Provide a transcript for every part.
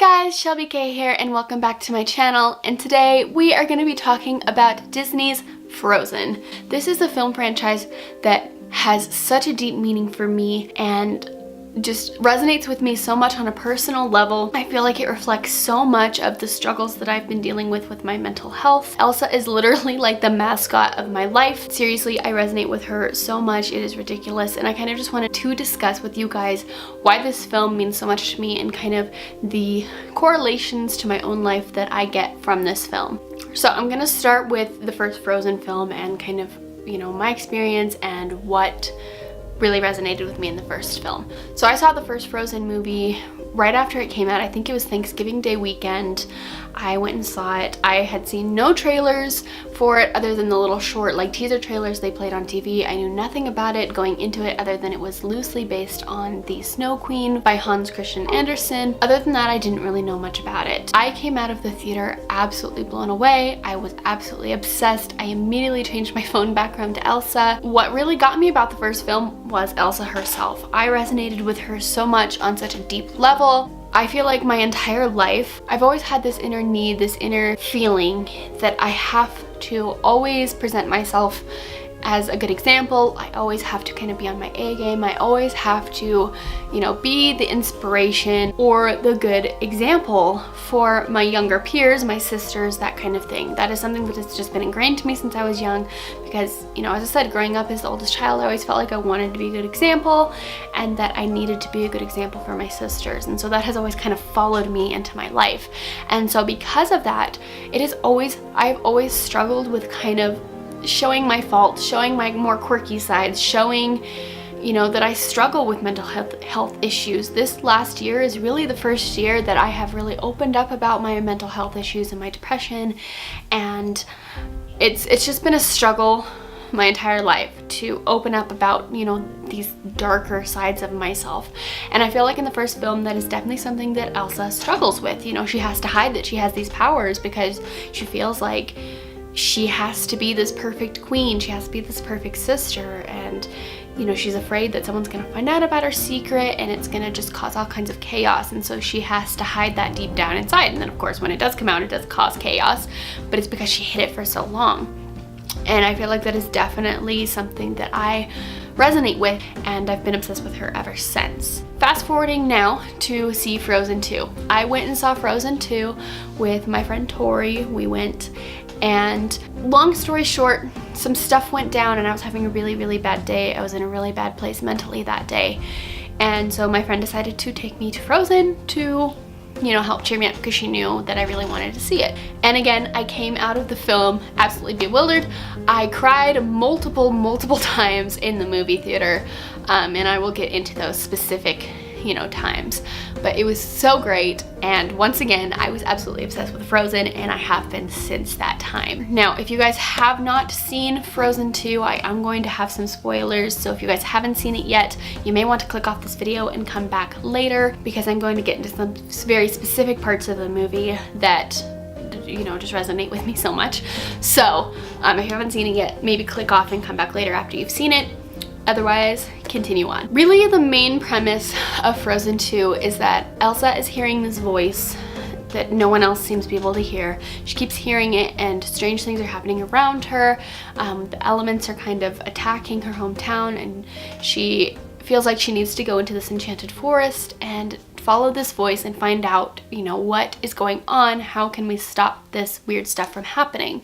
guys, ShelbyKay here and welcome back to my channel, and today we are going to be talking about Disney's Frozen. This is a film franchise that has such a deep meaning for me and just resonates with me so much on a personal level. I feel like it reflects so much of the struggles that I've been dealing with my mental health. Elsa is literally like the mascot of my life. Seriously, I resonate with her so much, it is ridiculous, and I kind of just wanted to discuss with you guys why this film means so much to me and kind of the correlations to my own life that I get from this film. So I'm gonna start with the first Frozen film and kind of, you know, my experience and what really resonated with me in the first film. So I saw the first Frozen movie right after it came out. I think it was Thanksgiving Day weekend. I went and saw it. I had seen no trailers for it other than the little short like teaser trailers they played on TV. I knew nothing about it going into it other than it was loosely based on The Snow Queen by Hans Christian Andersen. Other than that, I didn't really know much about it. I came out of the theater absolutely blown away. I was absolutely obsessed. I immediately changed my phone background to Elsa. What really got me about the first film was Elsa herself. I resonated with her so much on such a deep level. I feel like my entire life, I've always had this inner need, this inner feeling that I have to always present myself as a good example. I always have to kind of be on my A game. I always have to, you know, be the inspiration or the good example for my younger peers, my sisters, that kind of thing. That is something that has just been ingrained to me since I was young because, you know, as I said, growing up as the oldest child, I always felt like I wanted to be a good example and that I needed to be a good example for my sisters. And so that has always kind of followed me into my life. And so because of that, I've always struggled with kind of showing my faults, showing my more quirky sides, showing, you know, that I struggle with mental health issues. This last year is really the first year that I have really opened up about my mental health issues and my depression, and it's just been a struggle my entire life to open up about, you know, these darker sides of myself. And I feel like in the first film that is definitely something that Elsa struggles with. You know, she has to hide that she has these powers because she feels like she has to be this perfect queen, she has to be this perfect sister, and you know, she's afraid that someone's gonna find out about her secret and it's gonna just cause all kinds of chaos, and so she has to hide that deep down inside. And then of course when it does come out, it does cause chaos, but it's because she hid it for so long. And I feel like that is definitely something that I resonate with, and I've been obsessed with her ever since. Fast forwarding now to see Frozen 2. I went and saw Frozen 2 with my friend Tori. We went, and long story short, some stuff went down and I was having a really bad day. I was in a really bad place mentally that day. And so my friend decided to take me to Frozen to, you know, help cheer me up because she knew that I really wanted to see it. And again, I came out of the film absolutely bewildered. I cried multiple times in the movie theater, and I will get into those specific, you know, times. But it was so great, and once again, I was absolutely obsessed with Frozen, and I have been since that time. Now, if you guys have not seen Frozen 2, I am going to have some spoilers, so if you guys haven't seen it yet, you may want to click off this video and come back later because I'm going to get into some very specific parts of the movie that, you know, just resonate with me so much. So if you haven't seen it yet, maybe click off and come back later after you've seen it. Otherwise, continue on. Really, the main premise of Frozen 2 is that Elsa is hearing this voice that no one else seems to be able to hear. She keeps hearing it and strange things are happening around her. The elements are kind of attacking her hometown, and she feels like she needs to go into this enchanted forest and follow this voice and find out, you know, what is going on. How can we stop this weird stuff from happening?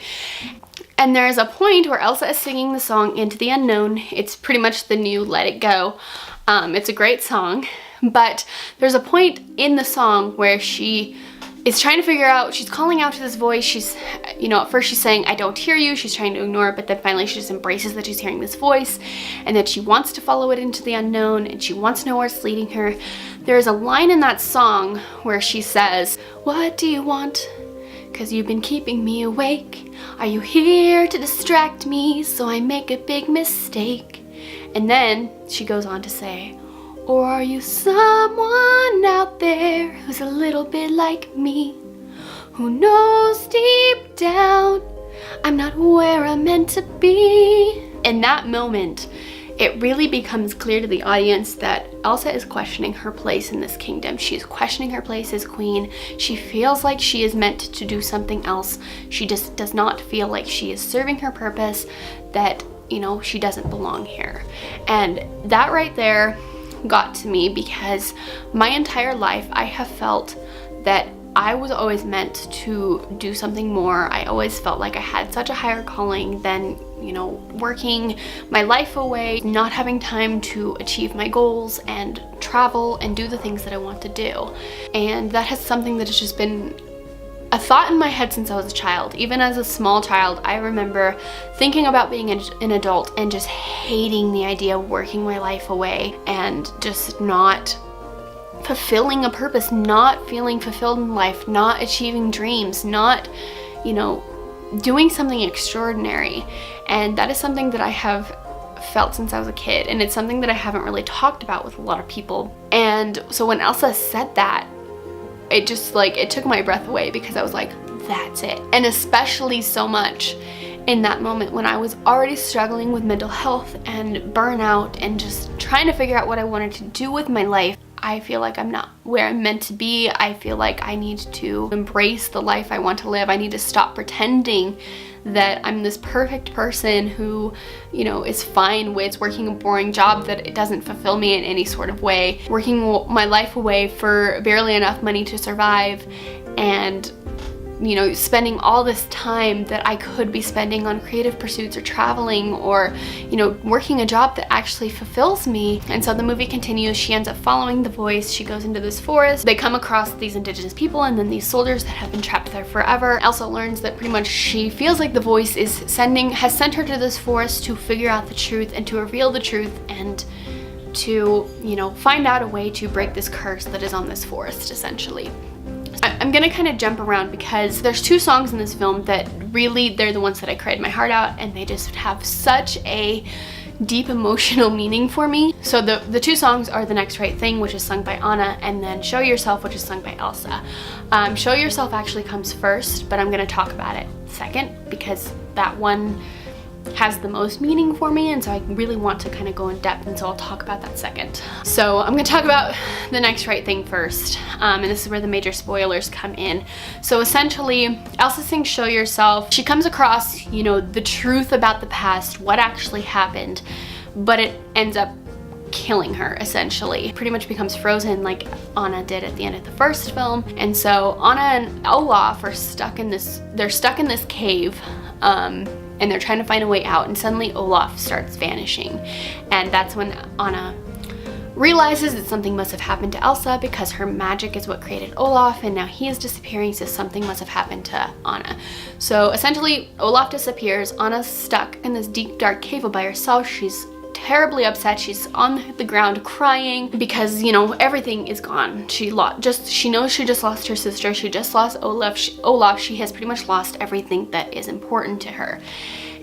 And there is a point where Elsa is singing the song Into the Unknown. It's pretty much the new Let It Go. It's a great song, but there's a point in the song where she is trying to figure out, she's calling out to this voice. She's, you know, at first she's saying, I don't hear you. She's trying to ignore it, but then finally she just embraces that she's hearing this voice and that she wants to follow it into the unknown and she wants to know where it's leading her. There's a line in that song where she says, what do you want? 'Cause you've been keeping me awake. Are you here to distract me so I make a big mistake? And then she goes on to say, or are you someone out there who's a little bit like me, who knows deep down I'm not where I'm meant to be? In that moment, it really becomes clear to the audience that Elsa is questioning her place in this kingdom. She's questioning her place as queen. She feels like she is meant to do something else. She just does not feel like she is serving her purpose, that, you know, she doesn't belong here. And that right there got to me, because my entire life I have felt that I was always meant to do something more. I always felt like I had such a higher calling than, you know, working my life away, not having time to achieve my goals and travel and do the things that I want to do. And that has something that has just been a thought in my head since I was a child. Even as a small child, I remember thinking about being an adult and just hating the idea of working my life away and just not fulfilling a purpose, not feeling fulfilled in life, not achieving dreams, not, you know, doing something extraordinary. And that is something that I have felt since I was a kid, and it's something that I haven't really talked about with a lot of people. And so when Elsa said that, it just like, it took my breath away, because I was like, that's it. And especially so much in that moment when I was already struggling with mental health and burnout and just trying to figure out what I wanted to do with my life. I feel like I'm not where I'm meant to be. I feel like I need to embrace the life I want to live. I need to stop pretending that I'm this perfect person who, you know, is fine with working a boring job that it doesn't fulfill me in any sort of way, working my life away for barely enough money to survive, and, you know, spending all this time that I could be spending on creative pursuits or traveling or, you know, working a job that actually fulfills me. And so the movie continues. She ends up following the voice. She goes into this forest. They come across these indigenous people and then these soldiers that have been trapped there forever. Elsa learns that pretty much she feels like the voice has sent her to this forest to figure out the truth and to reveal the truth and to, you know, find out a way to break this curse that is on this forest, essentially. I'm gonna kind of jump around because there's two songs in this film that really, they're the ones that I cried my heart out, and they just have such a deep emotional meaning for me. So the two songs are The Next Right Thing, which is sung by Anna, and then Show Yourself, which is sung by Elsa. Show Yourself actually comes first, but I'm gonna talk about it second because that one has the most meaning for me, and so I really want to kind of go in depth, and so I'll talk about that second. So I'm going to talk about The Next Right Thing first, and this is where the major spoilers come in. So essentially, Elsa sings Show Yourself. She comes across, you know, the truth about the past, what actually happened, but it ends up killing her, essentially. Pretty much becomes frozen like Anna did at the end of the first film. And so Anna and Olaf are stuck in this cave, and they're trying to find a way out, and suddenly Olaf starts vanishing. And that's when Anna realizes that something must have happened to Elsa because her magic is what created Olaf, and now he is disappearing, so something must have happened to Anna. So essentially, Olaf disappears. Anna's stuck in this deep, dark cave all by herself. She's terribly upset. She's on the ground crying because, you know, everything is gone. She knows she just lost her sister. She just lost Olaf. She has pretty much lost everything that is important to her.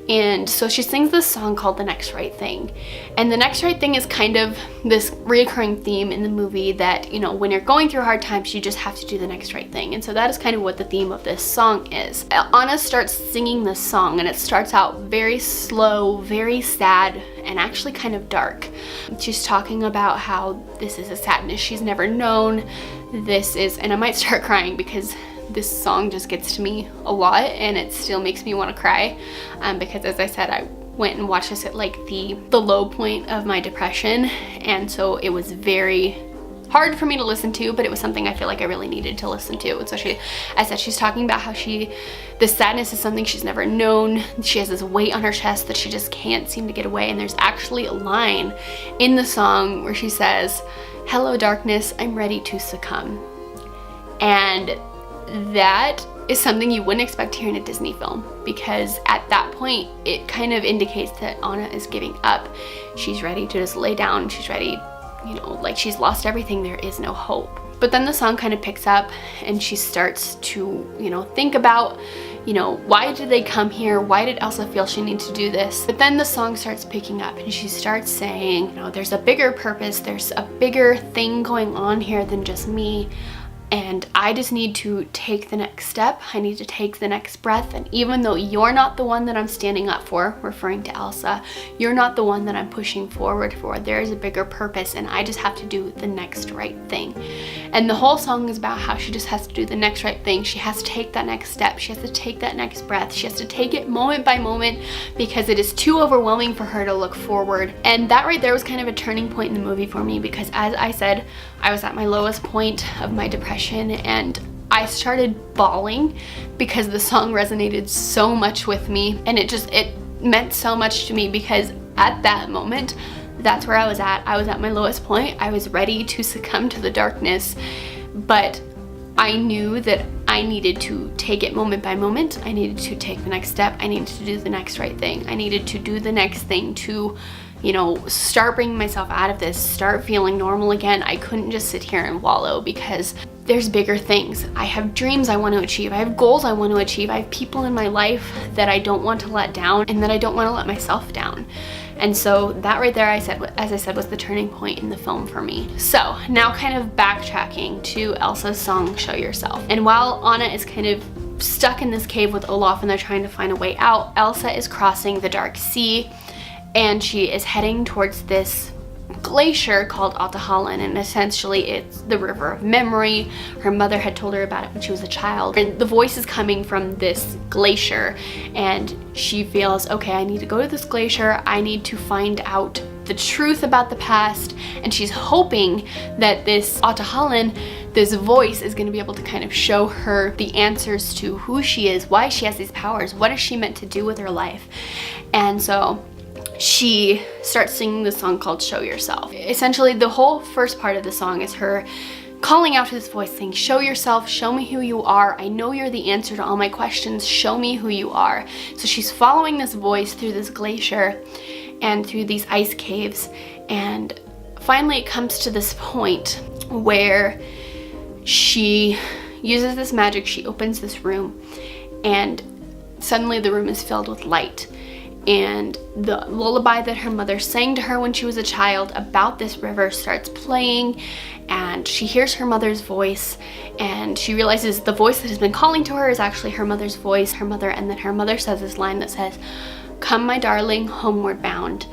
And so she sings this song called The Next Right Thing. And The Next Right Thing is kind of this reoccurring theme in the movie that, you know, when you're going through hard times, you just have to do the next right thing. And so that is kind of what the theme of this song is. Anna starts singing this song, and it starts out very slow, very sad, and actually kind of dark. She's talking about how this is a sadness she's never known. And I might start crying because this song just gets to me a lot, and it still makes me want to cry, because as I said, I went and watched this at like the low point of my depression, and so it was very hard for me to listen to, but it was something I feel like I really needed to listen to. And so she's talking about how this sadness is something she's never known. She has this weight on her chest that she just can't seem to get away. And there's actually a line in the song where she says, "Hello darkness, I'm ready to succumb." And that is something you wouldn't expect to hear in a Disney film, because at that point it kind of indicates that Anna is giving up. She's ready to just lay down. She's ready, you know, like she's lost everything. There is no hope. But then the song kind of picks up, and she starts to, you know, think about, you know, why did they come here? Why did Elsa feel she needed to do this? But then the song starts picking up, and she starts saying, you know, there's a bigger purpose. There's a bigger thing going on here than just me. And I just need to take the next step. I need to take the next breath. And even though you're not the one that I'm standing up for, referring to Elsa, you're not the one that I'm pushing forward for. There is a bigger purpose, and I just have to do the next right thing. And the whole song is about how she just has to do the next right thing. She has to take that next step. She has to take that next breath. She has to take it moment by moment because it is too overwhelming for her to look forward. And that right there was kind of a turning point in the movie for me, because as I said, I was at my lowest point of my depression, and I started bawling because the song resonated so much with me, and it meant so much to me, because at that moment, that's where I was at. I was at my lowest point. I was ready to succumb to the darkness, but I knew that I needed to take it moment by moment. I needed to take the next step. I needed to do the next right thing. I needed to do the next thing to, you know, start bringing myself out of this, start feeling normal again. I couldn't just sit here and wallow, because there's bigger things. I have dreams I want to achieve. I have goals I want to achieve. I have people in my life that I don't want to let down, and that I don't want to let myself down. And so that right there, as I said, was the turning point in the film for me. So now kind of backtracking to Elsa's song, Show Yourself. And while Anna is kind of stuck in this cave with Olaf and they're trying to find a way out, Elsa is crossing the dark sea, and she is heading towards this glacier called Altahallen, and essentially it's the river of memory. Her mother had told her about it when she was a child, and the voice is coming from this glacier, and she feels, okay, I need to go to this glacier. I need to find out the truth about the past, and she's hoping that this Altahallen, this voice, is going to be able to kind of show her the answers to who she is, why she has these powers, what is she meant to do with her life. And so she starts singing this song called Show Yourself. Essentially, the whole first part of the song is her calling out to this voice saying, show yourself, show me who you are. I know you're the answer to all my questions. Show me who you are. So she's following this voice through this glacier and through these ice caves. And finally it comes to this point where she uses this magic. She opens this room, and suddenly the room is filled with light. And the lullaby that her mother sang to her when she was a child about this river starts playing, and she hears her mother's voice, and she realizes the voice that has been calling to her is actually her mother's voice, her mother. And then her mother says this line that says, "Come, my darling, homeward bound."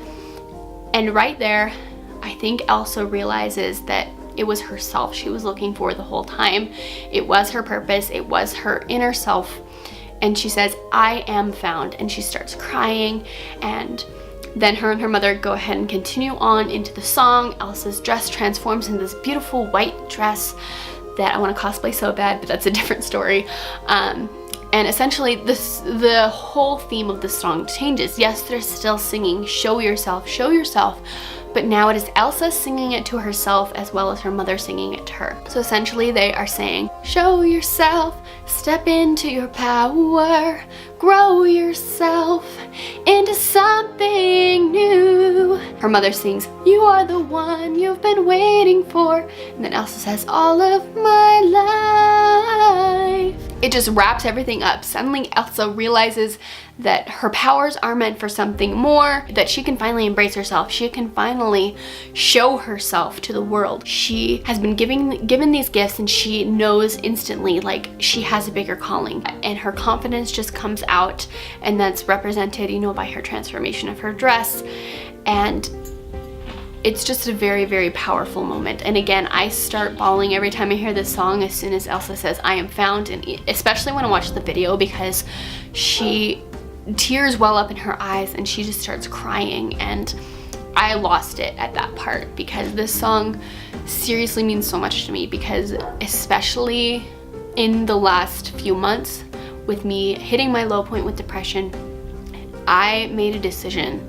And right there, I think Elsa realizes that it was herself she was looking for the whole time. It was her purpose. It was her inner self. And she says, I am found. And she starts crying. And then her and her mother go ahead and continue on into the song. Elsa's dress transforms into this beautiful white dress that I want to cosplay so bad, but that's a different story. And essentially the whole theme of the song changes. Yes, they're still singing show yourself, but now it is Elsa singing it to herself as well as her mother singing it to her. So essentially they are saying, show yourself, step into your power, grow yourself into something new. Her mother sings, you are the one you've been waiting for. And then Elsa says, all of my life. It just wraps everything up. Suddenly Elsa realizes that her powers are meant for something more, that she can finally embrace herself. She can finally show herself to the world. She has been given these gifts, and she knows instantly like she has a bigger calling, and her confidence just comes out, and that's represented, you know, by her transformation of her dress. And it's just a very, very powerful moment. And again, I start bawling every time I hear this song as soon as Elsa says, I am found, and especially when I watch the video, because tears well up in her eyes and she just starts crying. And I lost it at that part, because this song seriously means so much to me, because especially in the last few months with me hitting my low point with depression, I made a decision.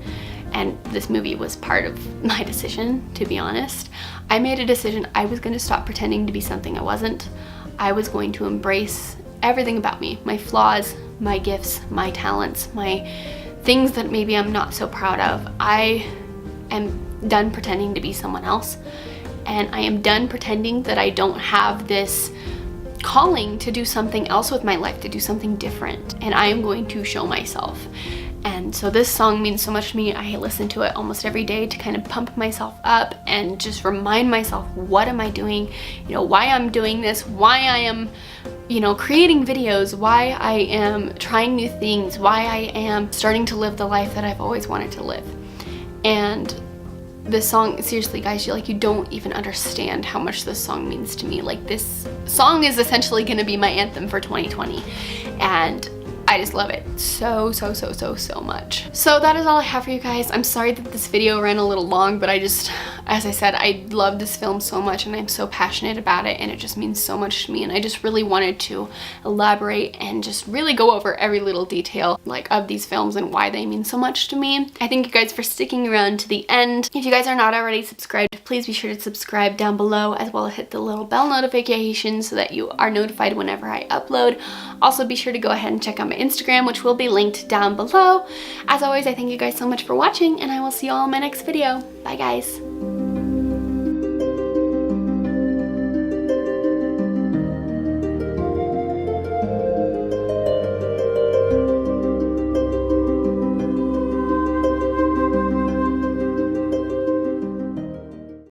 And this movie was part of my decision, to be honest. I made a decision. I was going to stop pretending to be something I wasn't. I was going to embrace everything about me, my flaws, my gifts, my talents, my things that maybe I'm not so proud of. I am done pretending to be someone else, and I am done pretending that I don't have this calling to do something else with my life, to do something different, and I am going to show myself. And so this song means so much to me. I listen to it almost every day to kind of pump myself up and just remind myself, what am I doing? You know, why I'm doing this, why I am, you know, creating videos, why I am trying new things, why I am starting to live the life that I've always wanted to live. And this song, seriously guys, you don't even understand how much this song means to me. Like, this song is essentially gonna be my anthem for 2020, and I just love it so much. So that is all I have for you guys. I'm sorry that this video ran a little long, but as I said, I love this film so much and I'm so passionate about it, and it just means so much to me, and I just really wanted to elaborate and just really go over every little detail like of these films and why they mean so much to me. I thank you guys for sticking around to the end. If you guys are not already subscribed, please be sure to subscribe down below, as well as hit the little bell notification so that you are notified whenever I upload. Also be sure to go ahead and check out my Instagram, which will be linked down below. As always, I thank you guys so much for watching, and I will see you all in my next video. Bye guys.